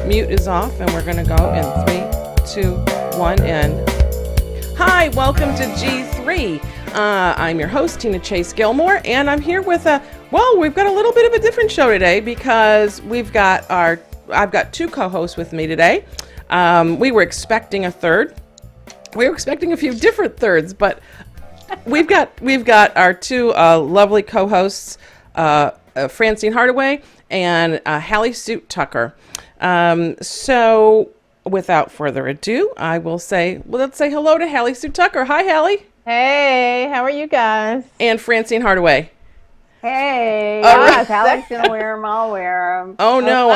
mute is off, and we're going to go in 3, 2, 1, and hi, welcome to G3. I'm your host, Tina Chase Gilmore, and I'm here with we've got a little bit of a different show today because I've got two co-hosts with me today. We were expecting a third. We were expecting a few different thirds, but we've got our two lovely co-hosts, Francine Hardaway and Hallie Suit Tucker. So without further ado, let's say hello to Hallie Suit Tucker. Hi, Hallie. Hey, how are you guys? And Francine Hardaway. Hey, right. if Hallie's gonna wear them, I'll wear them. Oh no,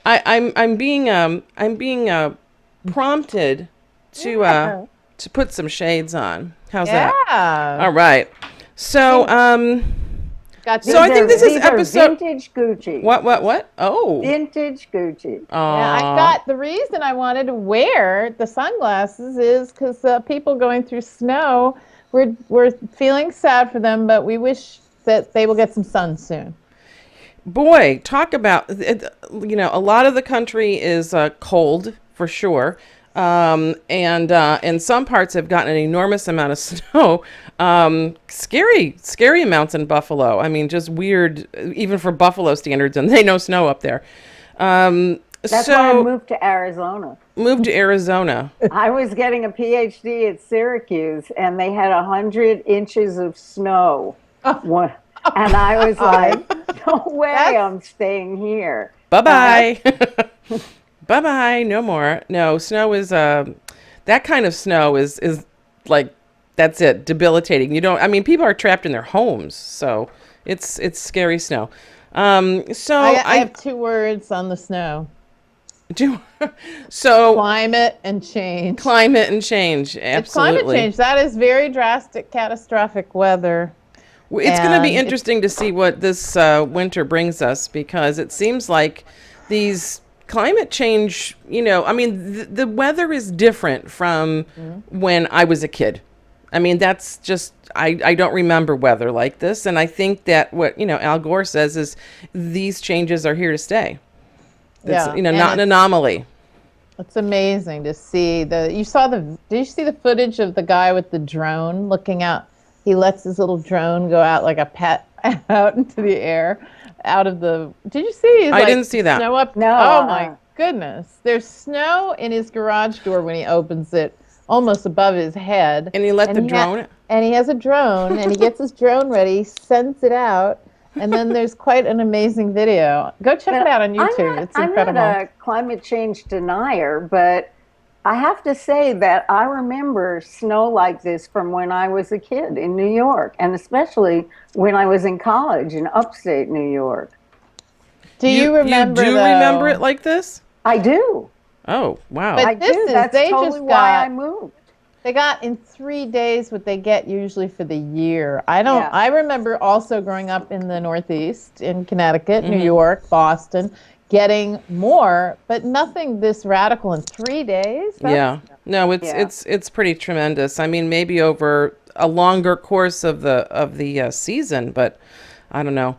I'm being prompted to put some shades on. How's that? All right. So I think this is episode vintage Gucci. What? Oh, Vintage Gucci. Yeah, I got the reason I wanted to wear the sunglasses is because people going through snow, we're feeling sad for them, but we wish that they will get some sun soon. Boy, talk about it, a lot of the country is cold for sure. And some parts have gotten an enormous amount of snow. Scary amounts in Buffalo. I mean, just weird, even for Buffalo standards, and they know snow up there. That's why I moved to Arizona. I was getting a PhD at Syracuse, and they had 100 inches of snow. And I was like, no way I'm staying here. Bye-bye. Bye-bye, no more. No, snow is, that kind of snow is like, that's it, debilitating. People are trapped in their homes, so it's scary snow. I have two words on the snow. Climate and change. Climate and change, absolutely. It's climate change. That is very drastic, catastrophic weather. It's going to be interesting to see what this winter brings us, because it seems like these climate change, the weather is different from when I was a kid. I mean, that's just, I don't remember weather like this. And I think that what, Al Gore says is these changes are here to stay. It's, not an anomaly. It's amazing to see did you see the footage of the guy with the drone looking out? He lets his little drone go out like a pet out into the air. Did you see? I didn't see that. Snow up. No. Oh my goodness! There's snow in his garage door when he opens it, almost above his head. And he let the drone. And he has a drone, and he gets his drone ready, sends it out, and then there's quite an amazing video. Go check it out on YouTube. It's incredible. I'm not a climate change denier, but I have to say that I remember snow like this from when I was a kid in New York, and especially when I was in college in upstate New York. Do you remember? You do remember it like this? I do. Oh, wow. But I do. That's totally why I moved. They got in 3 days what they get usually for the year. I remember also growing up in the Northeast, in Connecticut, New York, Boston, getting more, but nothing this radical in 3 days. It's pretty tremendous. I mean, maybe over a longer course of the season, but I don't know.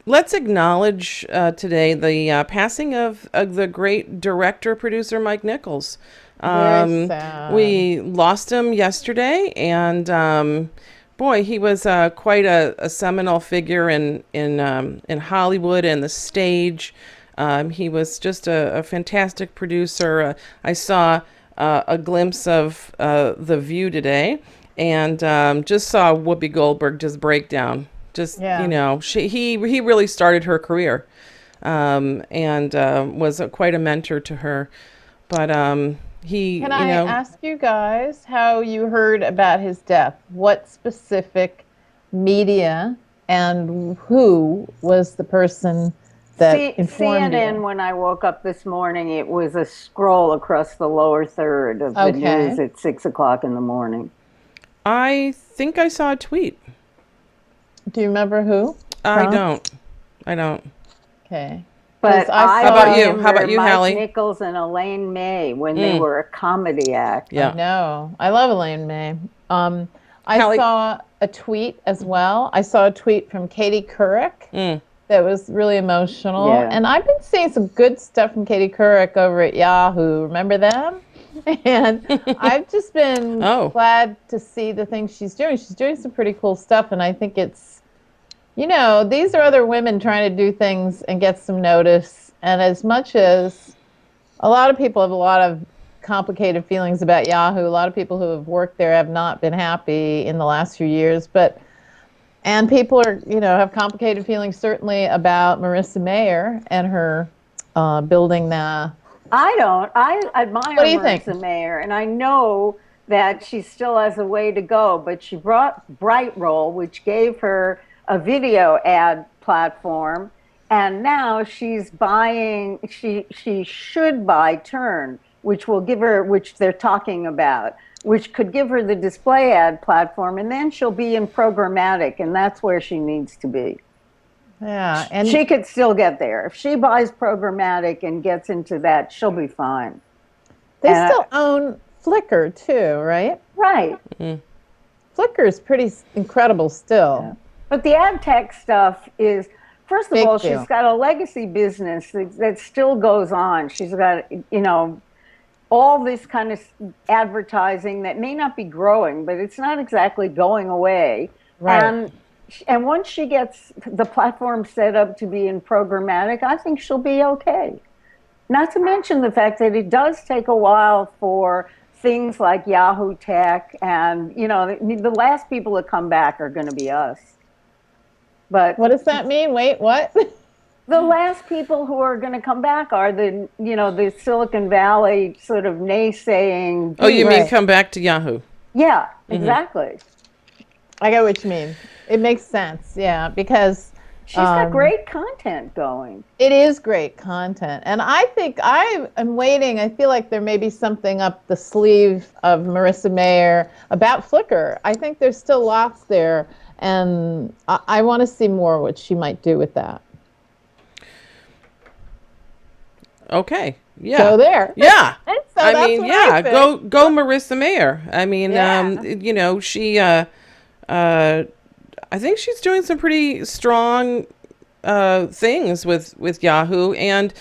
Let's acknowledge today the passing of the great director producer Mike Nichols. Very sad. We lost him yesterday, and boy, he was quite a seminal figure in Hollywood and the stage. He was just a fantastic producer. I saw a glimpse of The View today, and just saw Whoopi Goldberg just break down. He really started her career, and was quite a mentor to her. But Can I ask you guys how you heard about his death? What specific media and who was the person that informed CNN, you? when I woke up this morning, it was a scroll across the lower third of the news at 6 o'clock in the morning. I think I saw a tweet. Do you remember who? I don't. Okay. But how about you? How about you, Mike Hallie? Nichols and Elaine May when they were a comedy act. Yeah. No, I love Elaine May. I Hallie? saw a tweet as well. I saw a tweet from Katie Couric, that was really emotional. Yeah. And I've been seeing some good stuff from Katie Couric over at Yahoo. Remember them? And I've just been glad to see the things she's doing. She's doing some pretty cool stuff, and I think it's, these are other women trying to do things and get some notice. And as much as a lot of people have a lot of complicated feelings about Yahoo, a lot of people who have worked there have not been happy in the last few years, and people are, have complicated feelings certainly about Marissa Mayer and her building the. I don't. I admire What do you Marissa think? Mayer, and I know that she still has a way to go, but she brought Brightroll, which gave her a video ad platform, and now she's buying, she should buy Turn, which will give her, which they're talking about, which could give her the display ad platform, and then she'll be in programmatic, and that's where she needs to be. Yeah, and she could still get there. If she buys programmatic and gets into that, she'll be fine. They still own Flickr too, right? Right. Mm-hmm. Flickr is pretty incredible still. Yeah. But the ad tech stuff is, first of all, she's got a legacy business that still goes on. She's got, all this kind of advertising that may not be growing, but it's not exactly going away. Right. And once she gets the platform set up to be in programmatic, I think she'll be okay. Not to mention the fact that it does take a while for things like Yahoo Tech and, the last people to come back are going to be us. But what does that mean? Wait, what? The last people who are going to come back are the Silicon Valley sort of naysaying. Oh, you mean come back to Yahoo? Yeah, exactly. I get what you mean. It makes sense, yeah, because she's got great content going. It is great content. And I think I am waiting. I feel like there may be something up the sleeve of Marissa Mayer about Flickr. I think there's still lots there. And I want to see more what she might do with that. Okay. Yeah. So there. Yeah. So I mean, yeah. Go, Marissa Mayer. I mean, she. I think she's doing some pretty strong things with Yahoo, and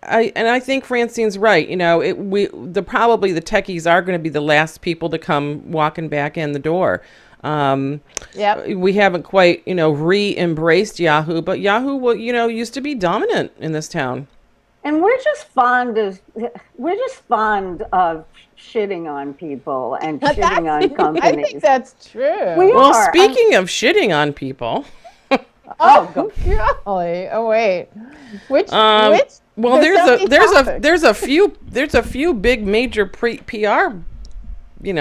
I think Francine's right. Probably the techies are going to be the last people to come walking back in the door. We haven't quite re-embraced Yahoo, but Yahoo used to be dominant in this town. And we're just fond of shitting on people and shitting on companies. I think that's true. Speaking of shitting on people. Oh golly! Oh wait, which? Well, there's a few big major PR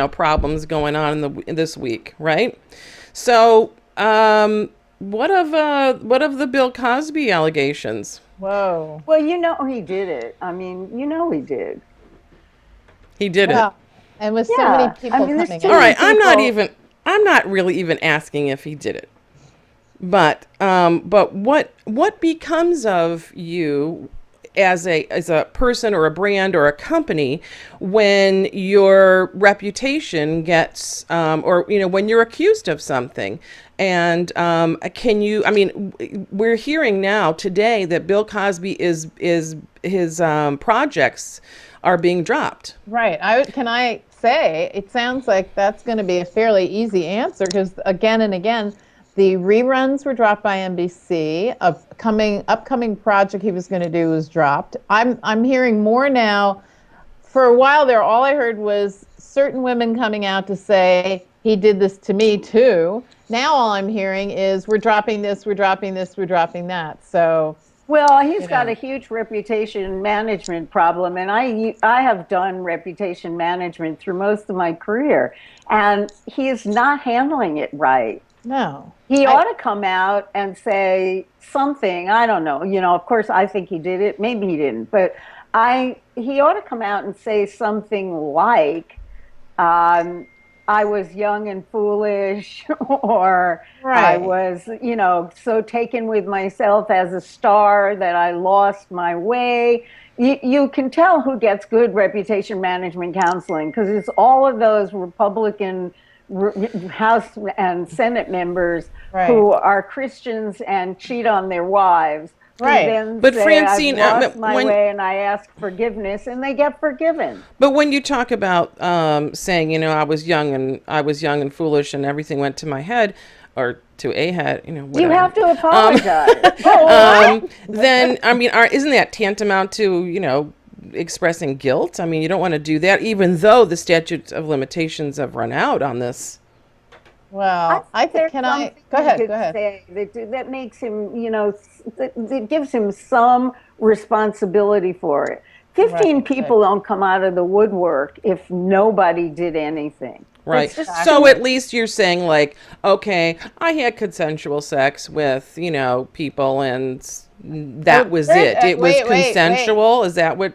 problems going on in this week, right? So, what of the Bill Cosby allegations? Whoa. Well, he did it. I mean, he did. He did it. And with so many people coming in. All right, I'm not really even asking if he did it. But what becomes of you as a person or a brand or a company when your reputation gets when you're accused of something? And we're hearing now today that Bill Cosby his projects are being dropped. Right. Can I say it sounds like that's going to be a fairly easy answer, because again and again the reruns were dropped by NBC. Upcoming project he was going to do was dropped. I'm hearing more now. For a while there, all I heard was certain women coming out to say he did this to me too. Now all I'm hearing is we're dropping this, we're dropping this, we're dropping that. So. Well, he's got a huge reputation management problem, and I have done reputation management through most of my career, and he is not handling it right. No. He ought to come out and say something. I don't know. Of course, I think he did it. Maybe he didn't. But he ought to come out and say something like, I was young and foolish, or I was, so taken with myself as a star that I lost my way. You can tell who gets good reputation management counseling, because it's all of those Republican House and Senate members Right. who are Christians and cheat on their wives. Right. Who then But say, Francine, I've lost my way and I ask forgiveness, and they get forgiven. But when you talk about saying, I was young and foolish and everything went to my head or to a head, whatever. You have to apologize. Then, isn't that tantamount to, expressing guilt? You don't want to do that, even though the statute of limitations have run out on this. Well, I think, go ahead. Say that makes him, that gives him some responsibility for it. 15 people don't come out of the woodwork if nobody did anything. Right. So at least you're saying like, okay, I had consensual sex with, people and that was it. It was consensual. Is that what?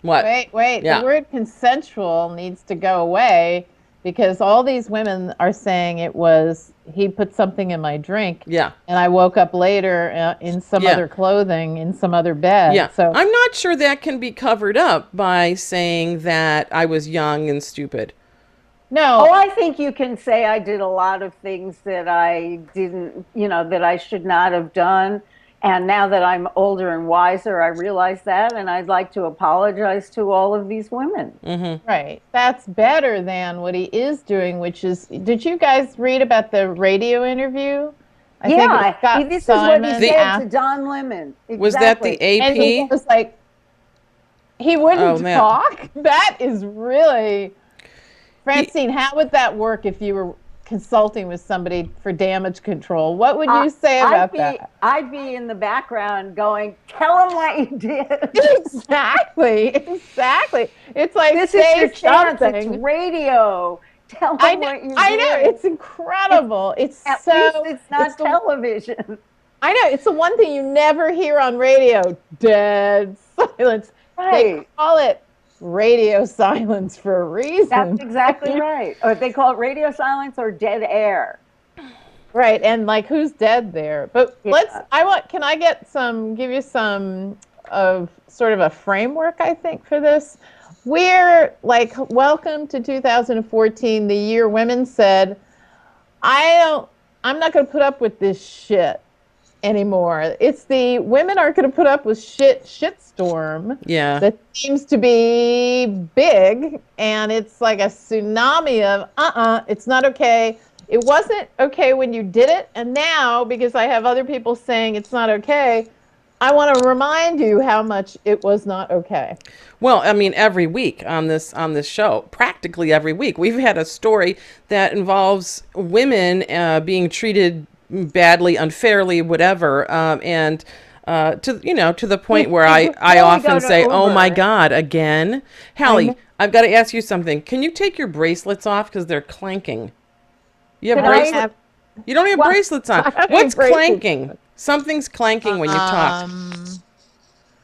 Wait. Yeah. The word consensual needs to go away. Because all these women are saying it was, he put something in my drink. Yeah. And I woke up later in some other clothing, in some other bed. Yeah. So I'm not sure that can be covered up by saying that I was young and stupid. No. Oh, I think you can say I did a lot of things that I didn't, that I should not have done. And now that I'm older and wiser, I realize that, and I'd like to apologize to all of these women. Mm-hmm. Right. That's better than what he is doing, which is, did you guys read about the radio interview? I think this Simon is what he said to Don Lemon. Exactly. Was that the AP? And he was like, he wouldn't talk? That is really... Francine, how would that work if you were consulting with somebody for damage control? What would you say about that? I'd be in the background going, tell him what you did. Exactly. It's like, this is your chance. It's radio. Tell them what you did. I know. It's incredible. It's at least it's not television. I know. It's the one thing you never hear on radio. Dead silence. Right. They call it radio silence for a reason. That's exactly right. Or they call it radio silence or dead air. Right, and like who's dead there? But can I give you some of sort of a framework, I think, for this? We're like, welcome to 2014, the year women said, I'm not going to put up with this shit anymore. It's the women aren't going to put up with shitstorm. Yeah. That seems to be big, and it's like a tsunami of it's not okay. It wasn't okay when you did it, and now because I have other people saying it's not okay, I want to remind you how much it was not okay. Well, every week on this show, practically every week, we've had a story that involves women being treated badly, unfairly, whatever, and to the point where I often say, "Oh my God, again, Hallie, I've got to ask you something. Can you take your bracelets off because they're clanking? You have bracelets? You don't have bracelets on. What's clanking? Something's clanking when you talk.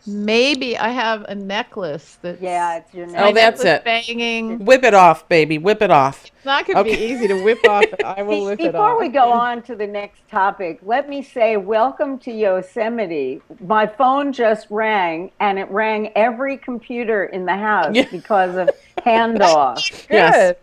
Maybe I have a necklace that's... Yeah, it's your necklace. Oh, that's it. Banging. Whip it off, baby. Whip it off. It's not going to be easy to whip off, but I will whip it off. Before we go on to the next topic, let me say welcome to Yosemite. My phone just rang, and it rang every computer in the house because of handoff. Yes.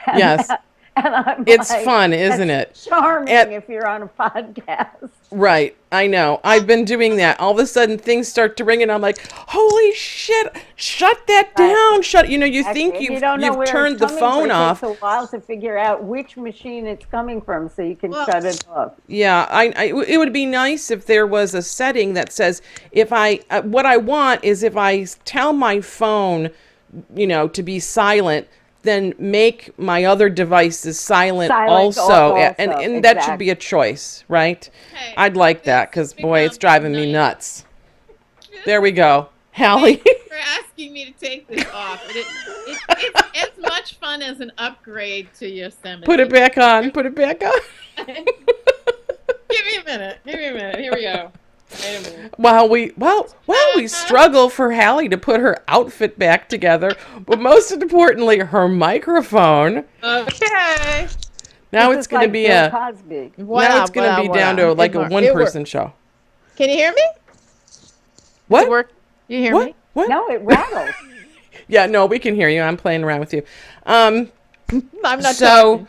Yes. And it's fun, isn't it? Charming if you're on a podcast. Right. I know. I've been doing that. All of a sudden things start to ring and I'm like, holy shit, shut that down. You think you've turned the phone off. It takes a while to figure out which machine it's coming from so you can shut it off. Yeah. It would be nice if there was a setting that says what I want is if I tell my phone, to be silent, then make my other devices silent also. And that should be a choice, right? Okay. I'd like that because, boy, it's driving me nuts. There we go. Hallie. Thanks for asking me to take this off. It's as much fun as an upgrade to Yosemite. Put it back on. Give me a minute. Here we go. Wait a minute. While we struggle for Hallie to put her outfit back together, but most importantly, her microphone. Okay. Now it's going to be down to a one-person show. Can you hear me? What? You hear me? What? No, it rattles. Yeah, no, we can hear you. I'm playing around with you. I'm not. So,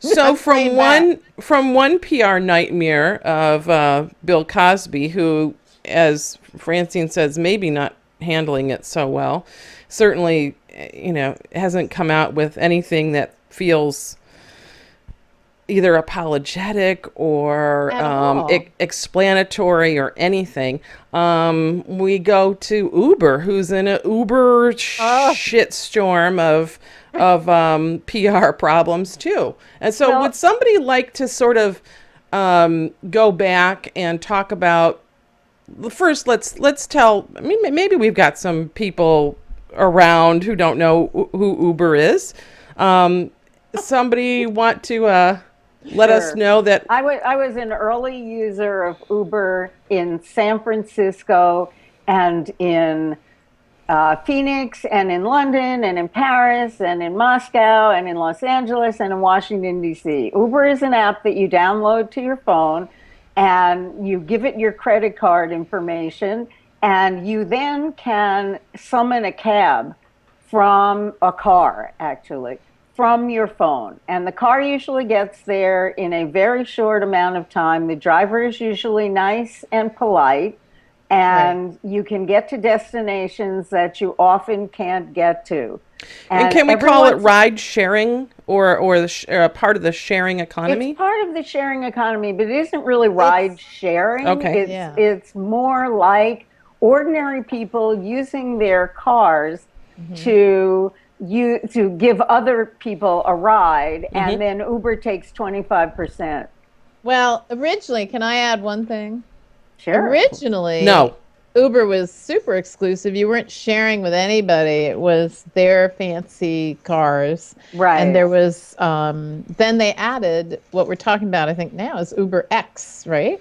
So I'm playing back. from one PR nightmare of Bill Cosby, who, as Francine says, maybe not handling it so well, certainly, hasn't come out with anything that feels either apologetic or At all. explanatory or anything. We go to Uber, who's in a Uber shitstorm of PR problems too. And so, Well- would somebody like to sort of go back and talk about? First, let's tell. I mean, maybe we've got some people around who don't know who Uber is. Somebody want to let us Sure. know that? I was an early user of Uber in San Francisco and in Phoenix and in London and in Paris and in Moscow and in Los Angeles and in Washington, D.C. Uber is an app that you download to your phone and you give it your credit card information, and you then can summon a cab from a car, actually, from your phone. And the car usually gets there in a very short amount of time. The driver is usually nice and polite, and you can get to destinations that you often can't get to. And can we call it everyone's- ride sharing or part of the sharing economy? It's part of the sharing economy, but it isn't really ride sharing. Okay. It's, Yeah. it's more like ordinary people using their cars to give other people a ride, and then Uber takes 25%. Well, originally, can I add one thing? Sure. Originally, No. Uber was super exclusive. You weren't sharing with anybody. It was their fancy cars. Right. And there was, then they added what we're talking about, I think now, is Uber X, right?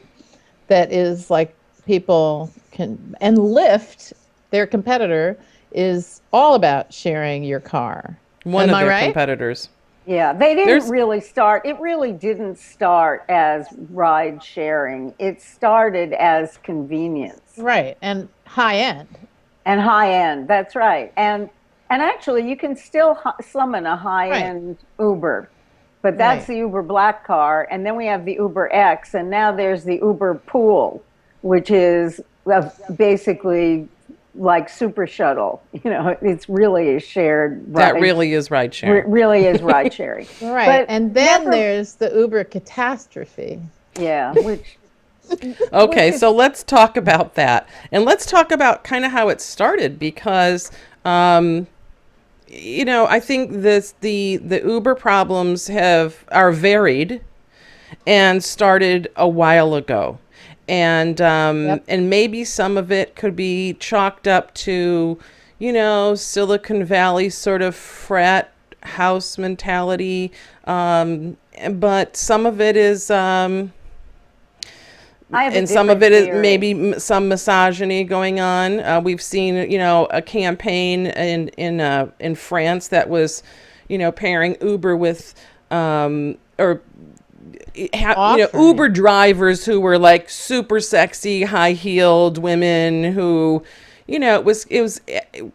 That is like people can, and Lyft, their competitor, is all about sharing your car. One Am of I their right? competitors. Yeah, they didn't There's- really start. It really didn't start as ride sharing. It started as convenience Right. And high end. and high end. That's right. And actually, you can still summon a high end Uber, but that's Right. the Uber Black car. And then we have the Uber X, and now there's the Uber Pool, which is basically like Super Shuttle. It's really a shared ride. That really is ride sharing. It really is ride sharing. Right. But And then never- there's the Uber catastrophe. Yeah, which Okay, so let's talk about that. And let's talk about kind of how it started, because I think the Uber problems are varied and started a while ago. And and maybe some of it could be chalked up to, Silicon Valley sort of frat house mentality. But some of it is and some of it is maybe some misogyny going on. We've seen, a campaign in France that was, pairing Uber with Uber drivers who were like super sexy, high-heeled women who, it was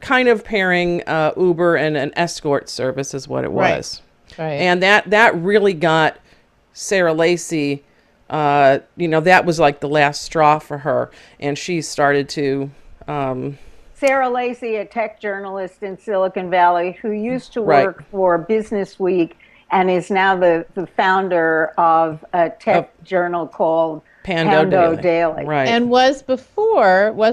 kind of pairing Uber and an escort service is what it was. Right. And that really got Sarah Lacey. That was like the last straw for her, and she started to. Sarah Lacey, a tech journalist in Silicon Valley who used to Right. work for Business Week and is now the founder of a tech journal called Pando Daily. Right. And was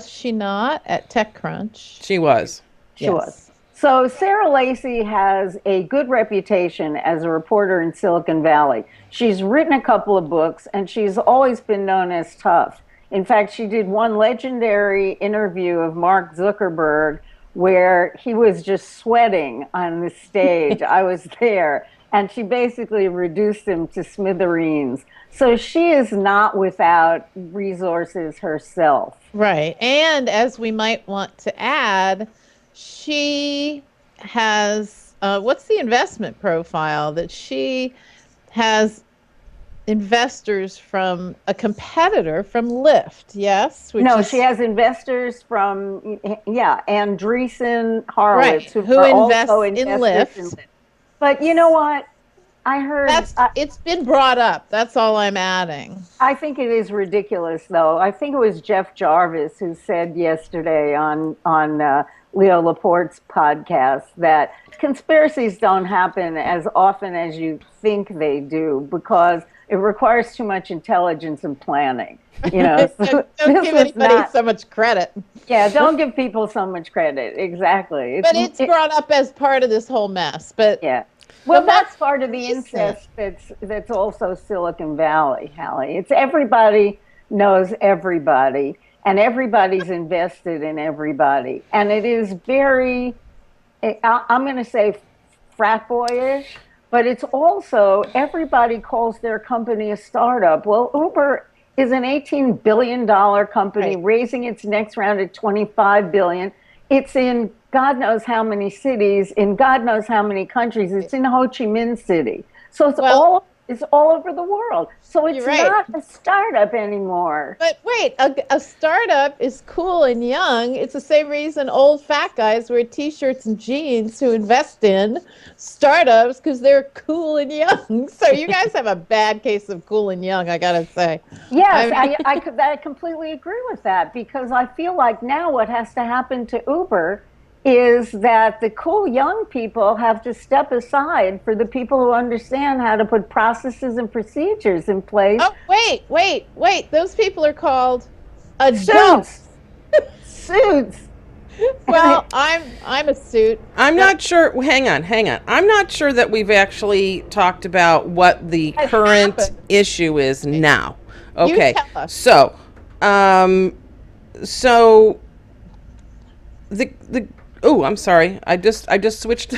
she not at TechCrunch? She was. She was. So Sarah Lacey has a good reputation as a reporter in Silicon Valley. She's written a couple of books, and she's always been known as tough. In fact, she did one legendary interview of Mark Zuckerberg where he was just sweating on the stage. I was there. And she basically reduced him to smithereens. So she is not without resources herself. Right. And as we might want to add, she has, what's the investment profile? That she has investors from a competitor from Lyft, yes? She has investors from, Andreessen Horowitz, Right, who are invests also in investors Lyft. But you know what? I heard it's been brought up. That's all I'm adding. I think it is ridiculous, though. I think it was Jeff Jarvis who said yesterday on Leo Laporte's podcast that conspiracies don't happen as often as you think they do because it requires too much intelligence and planning. You know, so don't give anybody so much credit. Yeah, don't give people so much credit. Exactly. But it's brought up as part of this whole mess. But yeah. Well, that's part of the incest that's also Silicon Valley, Hallie. It's everybody knows everybody, and everybody's invested in everybody. And it is very, I'm going to say frat boyish, but it's also everybody calls their company a startup. Well, Uber is an $18 billion company raising its next round at $25 billion. It's in God knows how many cities, in God knows how many countries. It's in Ho Chi Minh City. So it's all over the world. So it's not a startup anymore. But wait, a startup is cool and young. It's the same reason old fat guys wear T-shirts and jeans who invest in startups because they're cool and young. So you guys have a bad case of cool and young, I gotta say. Yes, I completely agree with that because I feel like now what has to happen to Uber is that the cool young people have to step aside for the people who understand how to put processes and procedures in place. Oh, wait. Those people are called adults. Suits. Well, I'm a suit. I'm not sure. Hang on. I'm not sure that we've actually talked about what the current issue is now. Okay. You tell us. So the oh, I'm sorry. I just switched.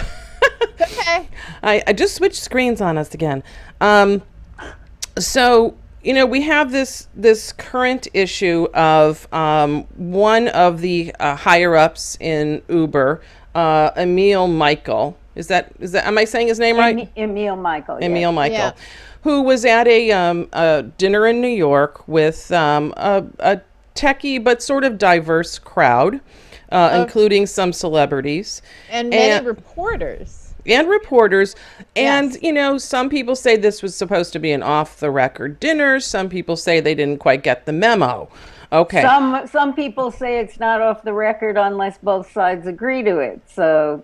Okay. I just switched screens on us again. So, you know, we have this current issue of one of the higher ups in Uber, Emil Michael. Is that am I saying his name right? Emil Michael. Emil Michael, who was at a dinner in New York with a techie but sort of diverse crowd. Including some celebrities. And many reporters. And, you know, some people say this was supposed to be an off-the-record dinner. Some people say they didn't quite get the memo. Okay. Some people say it's not off the record unless both sides agree to it. So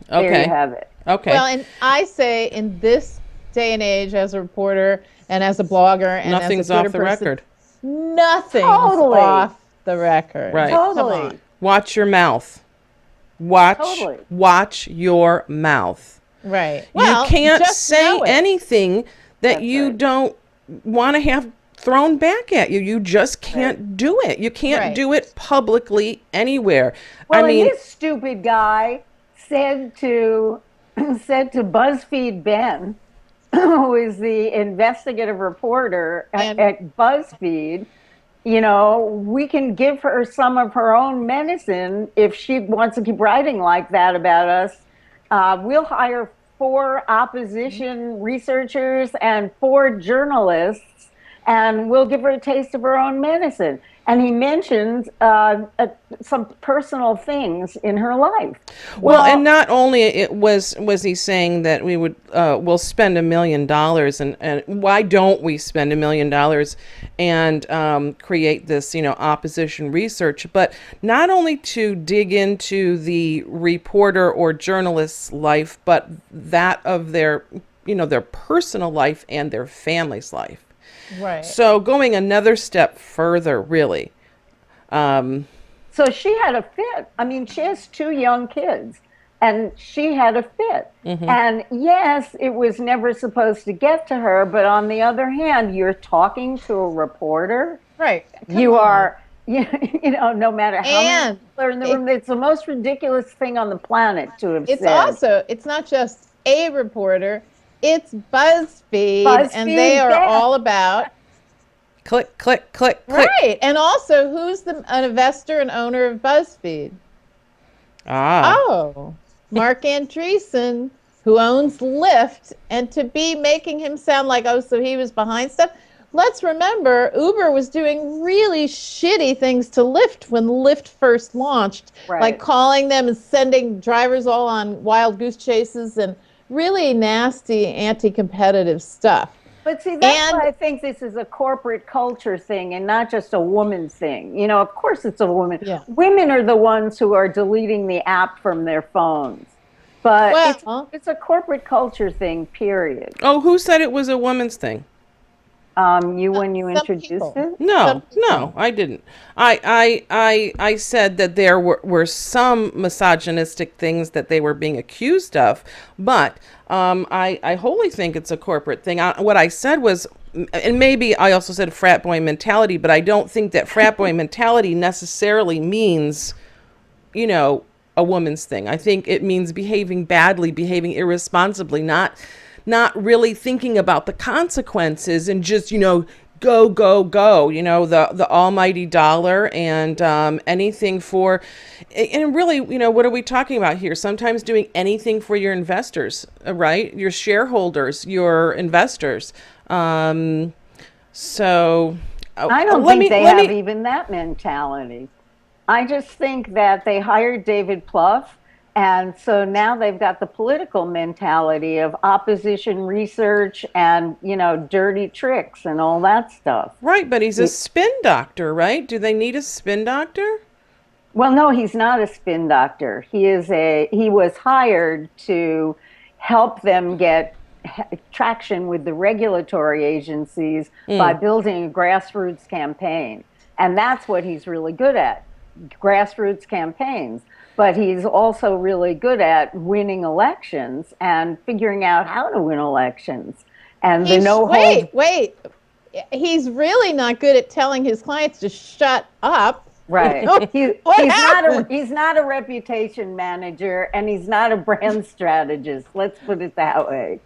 there you have it. Okay. Well, and I say in this day and age as a reporter and as a blogger and nothing's as a Twitter off the person, record. Nothing's off the record. Right. Totally. Watch your mouth. Watch your mouth. Right. Well, you can't say anything that you don't want to have thrown back at you. You just can't do it. You can't do it publicly anywhere. Well, I mean, this stupid guy said to BuzzFeed Ben, who is the investigative reporter at BuzzFeed, you know, we can give her some of her own medicine if she wants to keep writing like that about us. We'll hire 4 opposition researchers and 4 journalists, and we'll give her a taste of her own medicine. And he mentioned some personal things in her life. Well, and not only was he saying that we'll spend $1 million, and why don't we spend $1 million and create this, you know, opposition research, but not only to dig into the reporter or journalist's life, but that of their, you know, their personal life and their family's life. Right. So going another step further, really. So she had a fit. I mean, she has 2 young kids, and she had a fit. Mm-hmm. And yes, it was never supposed to get to her, but on the other hand, you're talking to a reporter. Right. You know, no matter how many people are in the room, it's the most ridiculous thing on the planet to have said. It's not just a reporter. It's BuzzFeed, and they are all about click, click, click, click. Right, and also, who's an investor and owner of BuzzFeed? Mark Andreessen, who owns Lyft, and to be making him sound like, so he was behind stuff. Let's remember, Uber was doing really shitty things to Lyft when Lyft first launched, like calling them and sending drivers all on wild goose chases and really nasty anti-competitive stuff. But see, that's why I think this is a corporate culture thing and not just a woman thing. You know, of course it's a woman. Yeah. Women are the ones who are deleting the app from their phones. But it's a corporate culture thing, period. Oh, who said it was a woman's thing? When you introduced it? No, I didn't. I said that there were some misogynistic things that they were being accused of, but I wholly think it's a corporate thing. What I said was, and maybe I also said frat boy mentality, but I don't think that frat boy mentality necessarily means, a woman's thing. I think it means behaving badly, behaving irresponsibly, not really thinking about the consequences and just, go, the almighty dollar and anything for, and really, what are we talking about here? Sometimes doing anything for your investors, right? Your shareholders, your investors. So I don't think they have even that mentality. I just think that they hired David Plouffe, and so now they've got the political mentality of opposition research and, dirty tricks and all that stuff. Right, but he's a spin doctor, right? Do they need a spin doctor? Well, no, he's not a spin doctor. He was hired to help them get traction with the regulatory agencies by building a grassroots campaign. And that's what he's really good at, grassroots campaigns. But he's also really good at winning elections and figuring out how to win elections. And Wait. He's really not good at telling his clients to shut up. Right. He's not a reputation manager, and he's not a brand strategist. Let's put it that way.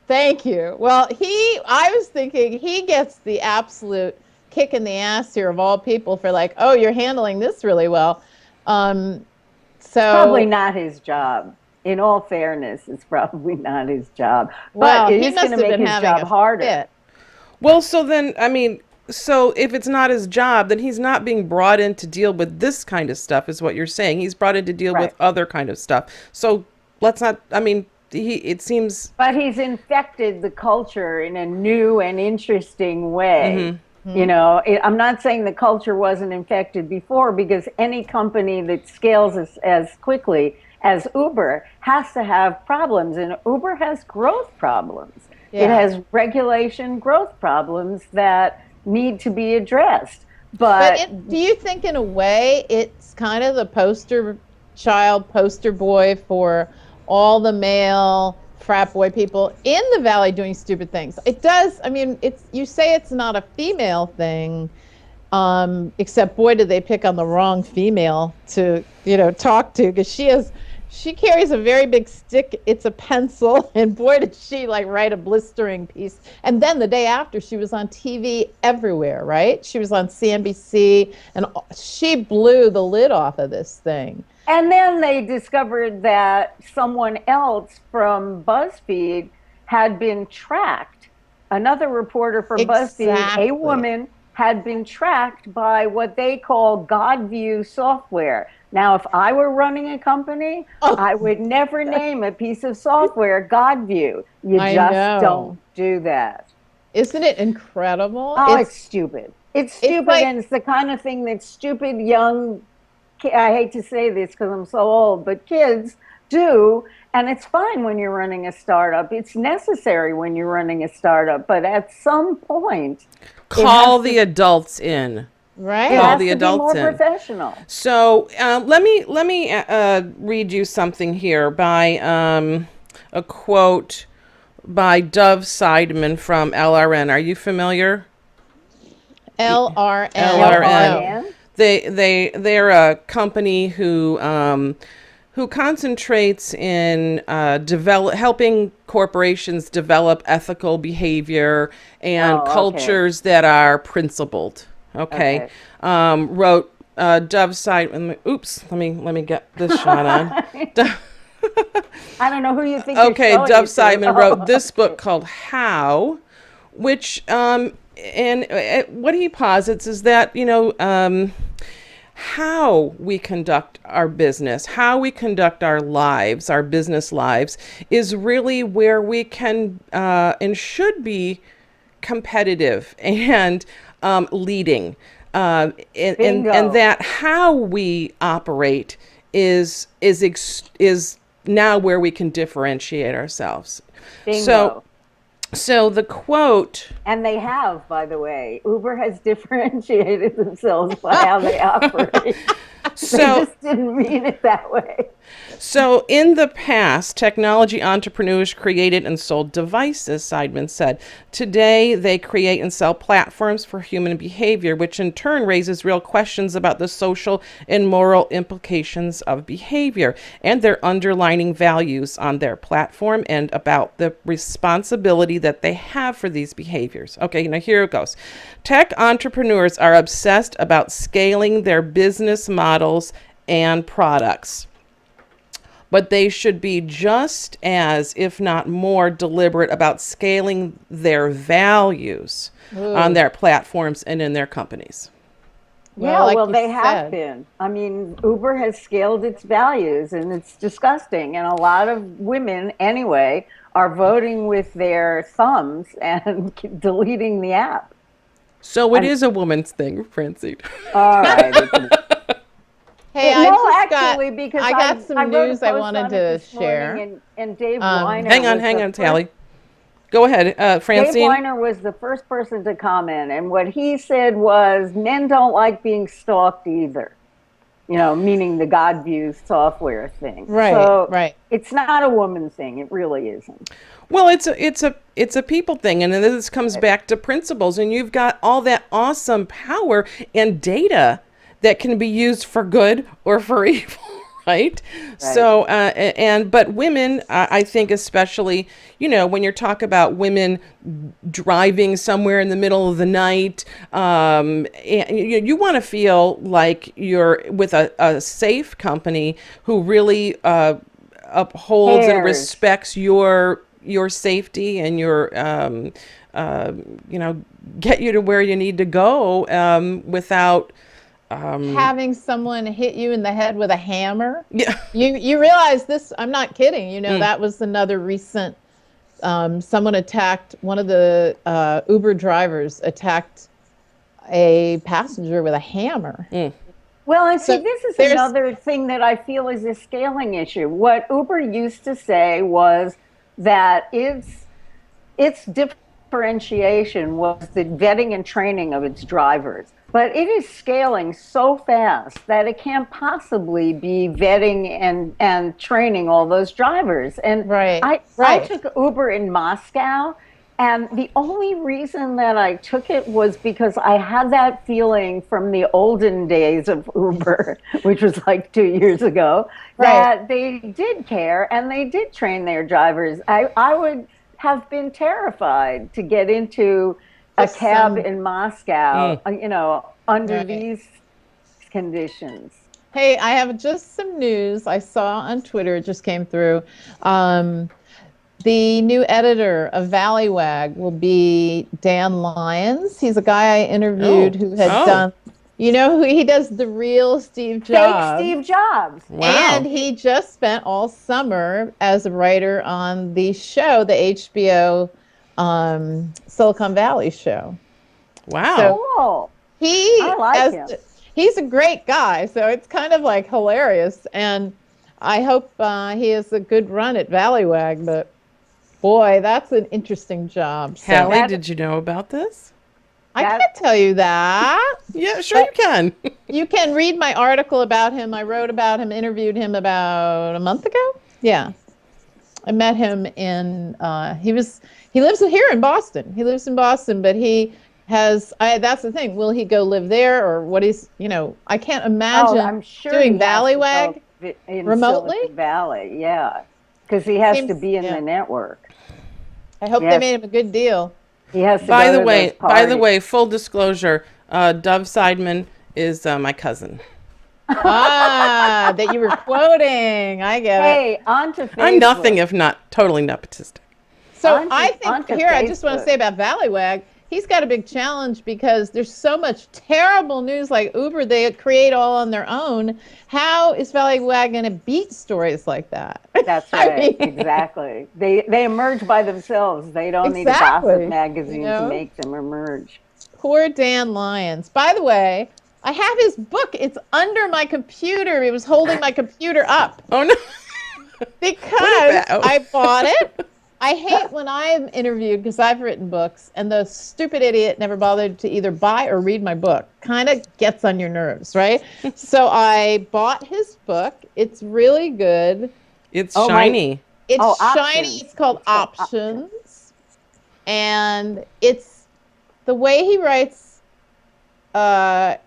Thank you. Well, I was thinking he gets the absolute kick in the ass here of all people for you're handling this really well. Probably not his job. In all fairness, it's probably not his job. Well, but it is going to make his job harder. Fit. Well, so then, so if it's not his job, then he's not being brought in to deal with this kind of stuff, is what you're saying. He's brought in to deal with other kind of stuff. So let's not, it seems... But he's infected the culture in a new and interesting way. Mm-hmm. I'm not saying the culture wasn't infected before, because any company that scales as quickly as Uber has to have problems, and Uber has growth problems. Yeah. It has regulation growth problems that need to be addressed. But do you think in a way it's kind of the poster boy for all the male frat boy people in the Valley doing stupid things? It does. You say it's not a female thing, except boy, did they pick on the wrong female to, talk to, because she carries a very big stick. It's a pencil, and boy, did she write a blistering piece. And then the day after, she was on TV everywhere, right? She was on CNBC, and she blew the lid off of this thing. And then they discovered that someone else from BuzzFeed had been tracked. Another reporter from BuzzFeed, a woman, had been tracked by what they call Godview software. Now, if I were running a company, I would never name a piece of software Godview. You just don't do that. Isn't it incredible? Oh, it's stupid. It's stupid, and it's the kind of thing that stupid young, I hate to say this because I'm so old, but kids do, and it's fine when you're running a startup. It's necessary when you're running a startup, but at some point... Call the adults in. Right. It has to be more professional. So let me read you something here by a quote by Dov Seidman from LRN. Are you familiar? LRN. They're a company who concentrates in helping corporations develop ethical behavior and cultures that are principled. Okay. Wrote Dov Seidman. Oops, let me get this shot on. I don't know who you think. Okay, Dov Seidman wrote this book called How, which and what he posits is that how we conduct our business, how we conduct our lives, our business lives, is really where we can and should be competitive and leading. And that how we operate is now where we can differentiate ourselves. Bingo. So the quote, and they have, by the way, Uber has differentiated themselves by how they operate. They just didn't mean it that way. So in the past, technology entrepreneurs created and sold devices, Seidman said. Today, they create and sell platforms for human behavior, which in turn raises real questions about the social and moral implications of behavior and their underlying values on their platform and about the responsibility that they have for these behaviors. Okay, now here it goes. Tech entrepreneurs are obsessed about scaling their business models and products, but they should be just as, if not more, deliberate about scaling their values on their platforms and in their companies. Well, they have been. I mean, Uber has scaled its values, and it's disgusting. And a lot of women, anyway, are voting with their thumbs and deleting the app. So it is a woman's thing, Francine. All right. Hey, because I got some news I wanted to share. And Dave Weiner. Hang on, Tally. Go ahead, Francine. Dave Weiner was the first person to comment, and what he said was, men don't like being stalked either. You know, meaning the God View software thing. Right. So right. It's not a woman thing. It really isn't. Well, it's a people thing, and then this comes back to principles, and you've got all that awesome power and data that can be used for good or for evil, right? So, but women, I think especially, you know, when you're talking about women driving somewhere in the middle of the night, you want to feel like you're with a safe company who really upholds and respects your safety and your, get you to where you need to go without having someone hit you in the head with a hammer. Yeah. You realize this, I'm not kidding. You know, that was another recent, someone attacked, one of the Uber drivers attacked a passenger with a hammer. Well, and see, this is another thing that I feel is a scaling issue. What Uber used to say was that its differentiation was the vetting and training of its drivers. But it is scaling so fast that it can't possibly be vetting and training all those drivers. And I took Uber in Moscow, and the only reason that I took it was because I had that feeling from the olden days of Uber, which was like 2 years ago, that they did care and they did train their drivers. I would have been terrified to get into a cab in Moscow, you know, under these conditions. Hey, I have just some news I saw on Twitter. It just came through. The new editor of Valleywag will be Dan Lyons. He's a guy I interviewed who had done, you know, who he does the real Steve Jobs. Fake Steve Jobs. Wow. And he just spent all summer as a writer on the show, the HBO Silicon Valley show. Wow. So cool. I like him. He's a great guy, so it's kind of like hilarious. And I hope he has a good run at Valleywag, but boy, that's an interesting job. So Hallie, did you know about this? I can't tell you that. Yeah, sure you can. You can read my article about him. I wrote about him, interviewed him about a month ago. Yeah. I met him in, he lives here in Boston. He lives in Boston, but he has, that's the thing. Will he go live there or what is, you know, I can't imagine I'm sure doing Valleywag remotely. Silicon Valley, yeah. Because he has to be in the network. I hope they made him a good deal. He has to By the way, full disclosure, Dove Seidman is my cousin. That you were quoting. I get it. Hey, on to Facebook. I'm nothing if not totally nepotistic. So I think here, I just want to say about Valleywag, he's got a big challenge because there's so much terrible news like Uber they create all on their own. How is Valleywag going to beat stories like that? That's right. Exactly. They emerge by themselves. They don't need a gossip magazine to make them emerge. Poor Dan Lyons. By the way, I have his book. It's under my computer. He was holding my computer up. Oh, no. Because I bought it. I hate when I'm interviewed because I've written books and the stupid idiot never bothered to either buy or read my book. Kind of gets on your nerves, right? So I bought his book. It's really good. It's shiny. It's shiny. It's called Options. And it's the way he writes about,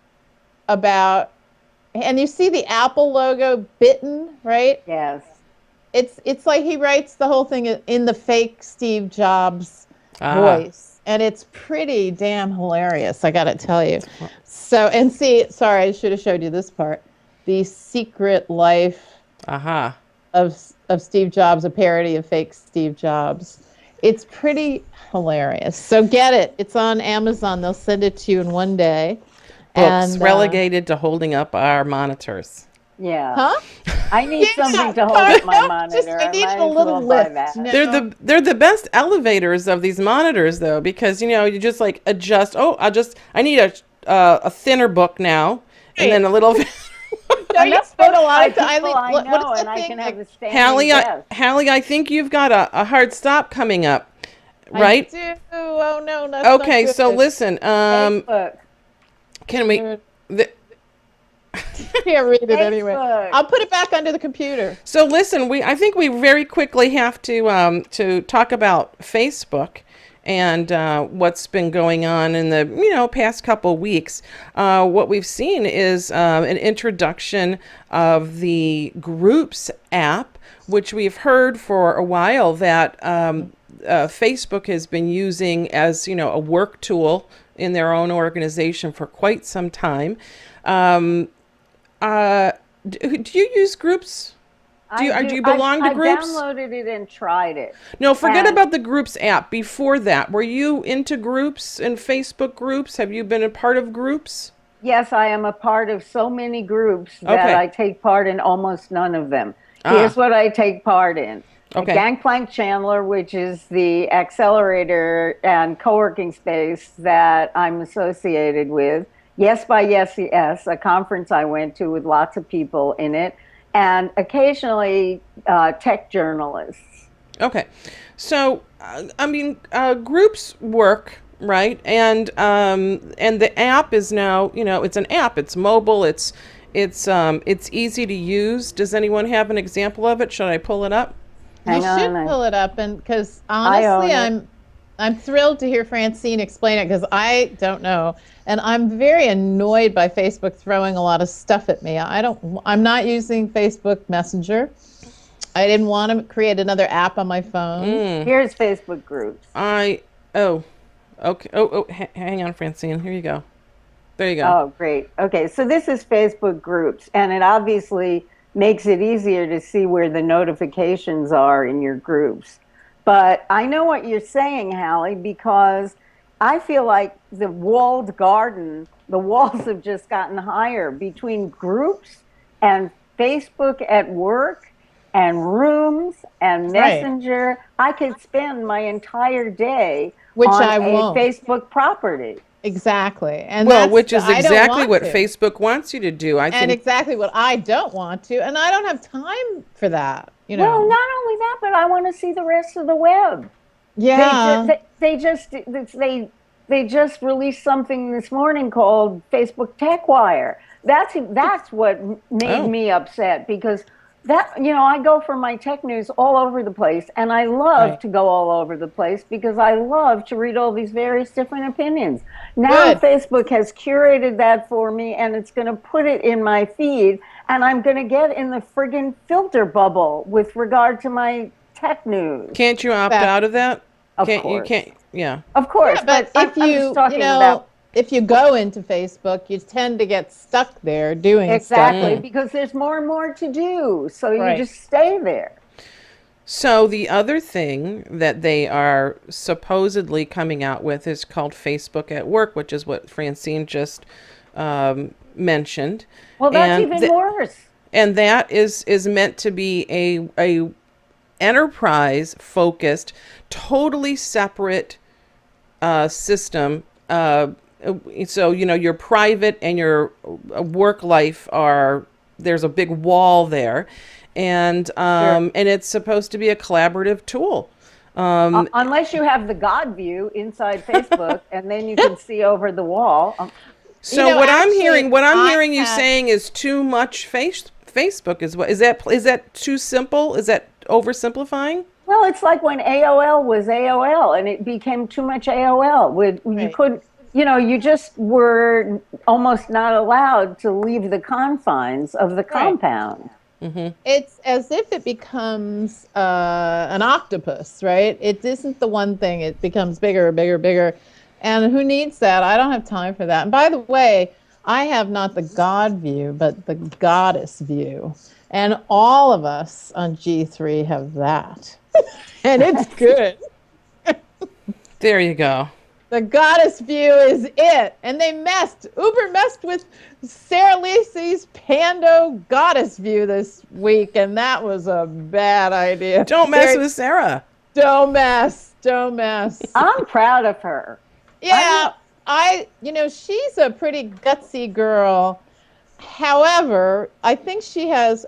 and you see the Apple logo bitten, right? Yes. It's like he writes the whole thing in the fake Steve Jobs voice. And it's pretty damn hilarious, I got to tell you. So, and see, sorry, I should have showed you this part. The Secret Life of Steve Jobs, a parody of fake Steve Jobs. It's pretty hilarious. So get it. It's on Amazon. They'll send it to you in one day. Books relegated to holding up our monitors. Yeah. Huh? I need something to hold up my monitor. I need a little lift. No. They're the best elevators of these monitors, though, because you just like adjust. Oh, I need a thinner book now, and then a little. You spend a lot of time. I know, and I can have a standing desk. Hallie, I think you've got a hard stop coming up, right? I do. Oh no, that's okay. So listen. Facebook. Can we? Can't read it anyway. I'll put it back under the computer. So listen, I think we very quickly have to talk about Facebook and what's been going on in the past couple weeks. What we've seen is an introduction of the Groups app, which we've heard for a while that Facebook has been using as a work tool in their own organization for quite some time. Do you use Groups? Do you belong to Groups? I downloaded it and tried it. No, forget about the Groups app. Before that, were you into Groups and Facebook groups? Have you been a part of Groups? Yes, I am a part of so many groups that I take part in almost none of them. Here's what I take part in. Gangplank Chandler, which is the accelerator and co-working space that I'm associated with. Yes by Yes, a conference I went to with lots of people in it, and occasionally tech journalists. Okay, so groups work, right? And the app is now, it's an app. It's mobile. It's easy to use. Does anyone have an example of it? Should I pull it up? You should pull it up, and because honestly, I'm thrilled to hear Francine explain it because I don't know. And I'm very annoyed by Facebook throwing a lot of stuff at me. I'm not using Facebook Messenger. I didn't want to create another app on my phone. Here's Facebook Groups. Okay. Hang on, Francine. Here you go. There you go. Oh, great. Okay, so this is Facebook Groups, and it obviously makes it easier to see where the notifications are in your groups. But I know what you're saying, Hallie, because I feel like the walled garden, the walls have just gotten higher between groups and Facebook at work and rooms and Messenger. Right. I could spend my entire day on a Facebook property. Exactly. And which is exactly what Facebook wants you to do. I think. And exactly what I don't want to. And I don't have time for that. Well, not only that, but I want to see the rest of the web. Yeah. They just released something this morning called Facebook TechWire. That's what made me upset because I go for my tech news all over the place, and I love to go all over the place because I love to read all these various different opinions. Now Facebook has curated that for me, and it's going to put it in my feed, and I'm going to get in the friggin' filter bubble with regard to my tech news. Can't you opt out of that? Of course. You can't. Yeah. Of course. Yeah, but if if you go into Facebook, you tend to get stuck there doing stuff. Exactly, because there's more and more to do. So you just stay there. So the other thing that they are supposedly coming out with is called Facebook at Work, which is what Francine just mentioned. Well, that's And even worse. And that is meant to be a enterprise focused, totally separate system. So your private and your work life there's a big wall there, and Sure. and it's supposed to be a collaborative tool. Unless you have the God view inside Facebook, and then you can see over the wall. So what I'm hearing you have- saying is too much Facebook is that too simple? Is that oversimplifying? Well, it's like when AOL was AOL, and it became too much AOL. You couldn't, you just were almost not allowed to leave the confines of the compound. Mm-hmm. It's as if it becomes an octopus, right? It isn't the one thing. It becomes bigger, bigger, bigger. And who needs that? I don't have time for that. And by the way, I have not the God view, but the goddess view. And all of us on G3 have that. And it's good. There you go. The goddess view is it. And Uber messed with Sarah Lisi's Pando goddess view this week, and that was a bad idea. Don't mess with Sarah. Don't mess. I'm proud of her. Yeah, she's a pretty gutsy girl. However, I think she has,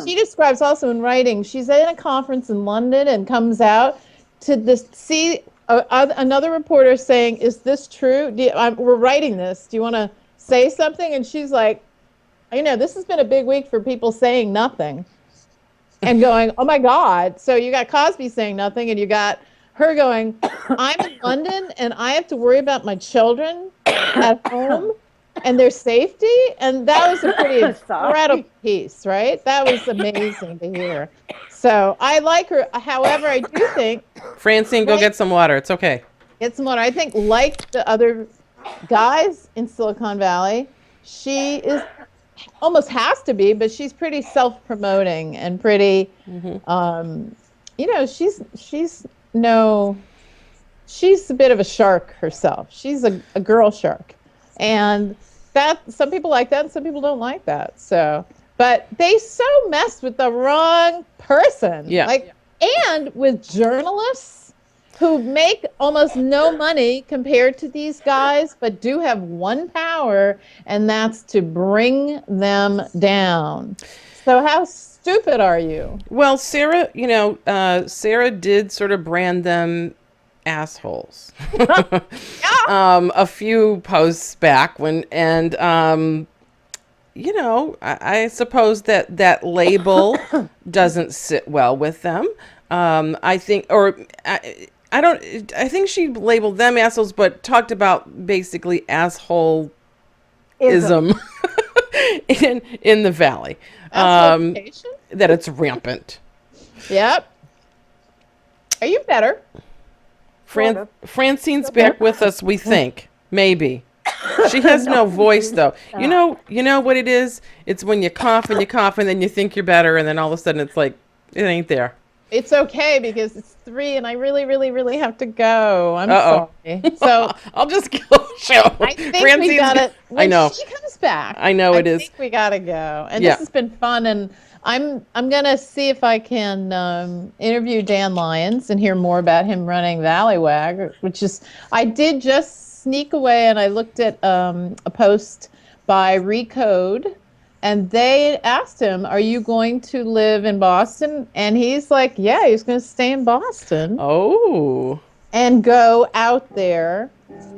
she describes also in writing, she's in a conference in London and comes out to see another reporter saying, is this true? We're writing this. Do you want to say something? And she's like, this has been a big week for people saying nothing and going, oh my God. So you got Cosby saying nothing, and you got her going, I'm in London and I have to worry about my children at home and their safety. And that was a pretty incredible piece, right? That was amazing to hear. So I like her. However, I do think Francine, go get some water. It's okay. Get some water. I think, like the other guys in Silicon Valley, she is almost has to be, but she's pretty self-promoting and pretty, she's a bit of a shark herself. She's a girl shark. And that some people like that and some people don't like that. So, but they so messed with the wrong person. Yeah. And with journalists who make almost no money compared to these guys, but do have one power, and that's to bring them down. So how stupid are you? Well, Sarah, Sarah did sort of brand them assholes a few posts back I suppose that label doesn't sit well with them. I think she labeled them assholes, but talked about basically assholeism in the valley. That it's rampant. Yep. Are you better? Francine's back with us, we think. Maybe. She has no voice, though. You know what it is? It's when you cough and then you think you're better, and then all of a sudden it's like, it ain't there. It's okay because it's 3 and I really, really, really have to go. I'm sorry. So I'll just go show. I think we got it. When she comes back, I know it is. I think we got to go. And this has been fun. And I'm going to see if I can interview Dan Lyons and hear more about him running Valleywag, which is, I did just sneak away and I looked at a post by Recode. And they asked him, are you going to live in Boston? And he's like, yeah, he's going to stay in Boston. Oh. And go out there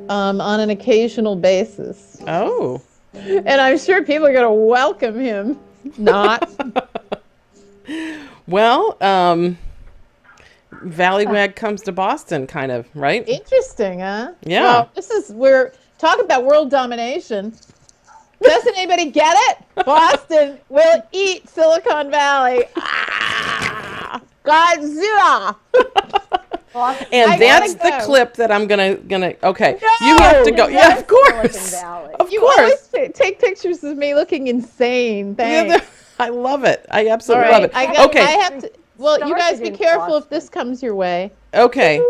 on an occasional basis. Oh. And I'm sure people are going to welcome him. Not. Well, Valleywag comes to Boston, kind of, right? Interesting, huh? Yeah. Well, we're talking about world domination. Doesn't anybody get it? Boston will eat Silicon Valley. Godzilla. And that's the clip that I'm gonna. Okay, No, you have to go. Yeah, of course. Of You course. always take pictures of me looking insane. Thanks. I love it. I absolutely love it. I Okay. have to. Well, you guys be started in careful if Boston. this comes your way. Okay.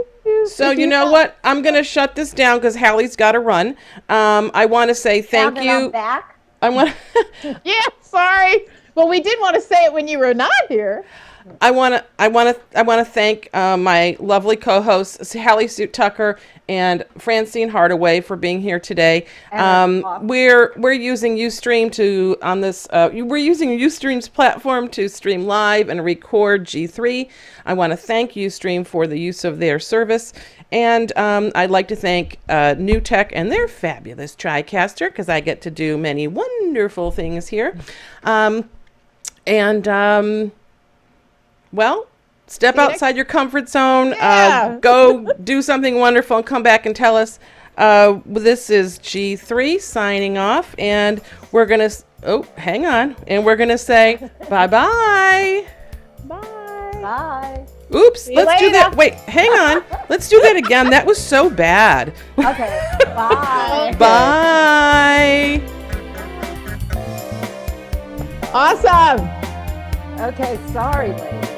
So you know what? I'm going to shut this down because Hallie's got to run. I want to say thank Now that I'm you. back. I want Yeah, sorry. Well, we did want to say it when you were not here. I want to thank my lovely co-hosts Hallie Suit Tucker and Francine Hardaway for being here today. And our We're using Ustream to on this. We're using Ustream's platform to stream live and record G3. I want to thank Ustream for the use of their service, and I'd like to thank New Tech and their fabulous TriCaster because I get to do many wonderful things here, Well, step outside your comfort zone. Yeah. Go do something wonderful and come back and tell us. This is G3 signing off, and we're going to... Oh, hang on. And we're going to say bye-bye. Bye. Bye. Oops, See you let's do later. that. Wait, hang on. Let's do that again. That was so bad. Okay. Bye. Bye. Awesome. Okay. Sorry, ladies.